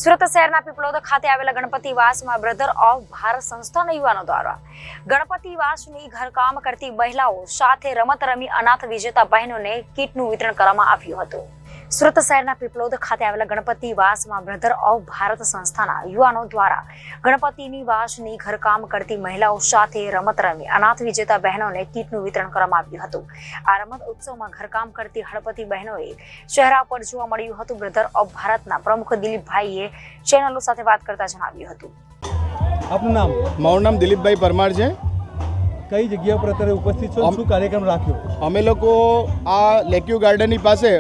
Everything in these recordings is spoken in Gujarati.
સુરત શહેરના પીપળોદ ખાતે આવેલા ગણપતિવાસમાં બ્રધર ઓફ ભારત સંસ્થાના યુવાનો દ્વારા ગણપતિવાસની ઘરકામ કરતી મહિલાઓ સાથે રમત રમી અનાથ વિજેતા બહેનોને કીટનું વિતરણ કરવામાં આવ્યું હતું। સુરત શહેરના પીપળોદ ખાતે આવેલા ગણપતિવાસમાં બ્રધર ઓફ ભારત સંસ્થાના યુવાનો દ્વારા ગણપતિની વાસની ઘરકામ કરતી મહિલાઓ સાથે રમત રમી અનાથ વિજેતા બહેનોને કીટનું વિતરણ કરવામાં આવ્યું હતું। આ રમત ઉત્સવમાં ઘરકામ કરતી હળપતિ બહેનોએ ચહેરા પર જોવા મળ્યું હતું। બ્રધર ઓફ ભારતના પ્રમુખ દિલીપભાઈએ ચેનલો સાથે વાત કરતા જણાવ્યું હતું। આપનું નામ? મારું નામ દિલીપભાઈ પરમાર છે। કઈ જગ્યા પર અત્યારે ઉપસ્થિત છો? શું કાર્યક્રમ રાખ્યો? અમે લોકો આ લેક્યુ ગાર્ડનની પાસે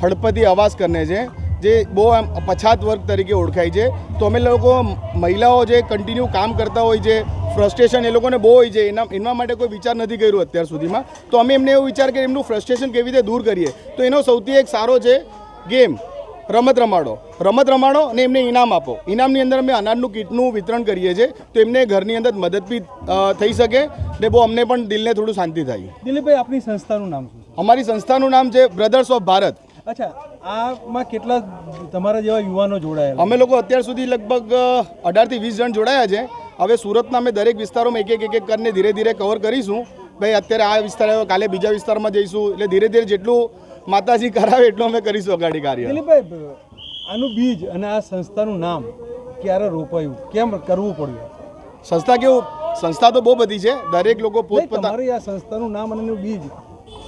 હળપતિ આવાસ કરને છે, જે બહુ આમ પછાત વર્ગ તરીકે ઓળખાય છે। તો અમે લોકો મહિલાઓ જે કન્ટિન્યુ કામ કરતા હોય છે, ફ્રસ્ટ્રેશન એ લોકોને બહુ હોય છે, એના માટે કોઈ વિચાર નથી કર્યો અત્યાર સુધીમાં। તો અમે એમને એવો વિચાર કે એમનું ફ્રસ્ટ્રેશન કેવી રીતે દૂર કરીએ, તો એનો સૌથી એક સારો છે ગેમ રમત રમાડો અને એમને ઇનામ આપો। ઇનામની અંદર અમે અનાજનું કીટનું વિતરણ કરીએ છીએ, તો એમને ઘરની અંદર મદદ બી થઈ શકે ને બહુ અમને પણ દિલને થોડું શાંતિ થાય। દિલીપભાઈ, આપની સંસ્થાનું નામ શું છે? અમારી સંસ્થાનું નામ છે બ્રધર્સ ઓફ ભારત। અચ્છા, આમાં કેટલા તમારા જેવા યુવાનો જોડાયેલા? અમે લોકો અત્યાર સુધી લગભગ 18 થી 20 જણ જોડાયા છે। હવે સુરતના અમે દરેક વિસ્તારોમાં એક એક કરીને ધીરે ધીરે કવર કરીશું। ભાઈ અત્યારે આ વિસ્તાર આવ્યો, કાલે બીજા વિસ્તારમાં જઈશું, એટલે ધીરે ધીરે જેટલું માતાજી કરાવે એટલું અમે કરીશું અગાડી કાર્ય। દિલીપભાઈ, આનું બીજ અને આ સંસ્થાનું નામ ક્યારે રોપાયું, કેમ કરવું પડ્યું? સંસ્થા તો બહુ બધી છે, દરેક લોકો પોતપોતા તમારી આ સંસ્થાનું નામ અને એનું બીજ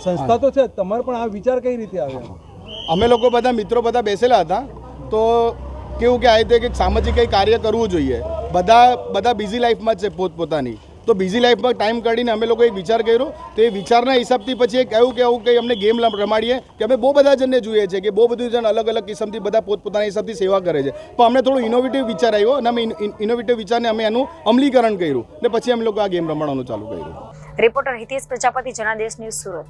સંસ્થા તો છે, તમારે પણ આ વિચાર કઈ રીતે આવ્યો? અમે લોકો બધા મિત્રો બધા બેસેલા હતા, તો કેવું કે આ રીતે કે સામાજિક કંઈ કાર્ય કરવું જોઈએ। બધા બિઝી લાઈફમાં જ છે પોતપોતાની, તો બિઝી લાઈફમાં ટાઈમ કાઢીને અમે લોકો એક વિચાર કર્યો। તો એ વિચારના હિસાબથી પછી એક એવું કે અમને ગેમ રમાડીએ કે અમે બહુ બધા જણને જોઈએ છે કે બહુ બધું જણ અલગ અલગ કિસ્મથી બધા પોતપોતાના હિસાબથી સેવા કરે છે, પણ અમને થોડું ઇનોવેટિવ વિચાર આવ્યો અને અમે ઇનોવેટિવ વિચારને અમે એનું અમલીકરણ કર્યું ને પછી અમે લોકો આ ગેમ રમાડવાનું ચાલુ કર્યું। Reporter Hitesh Prajapati, Janadesh news, Surat.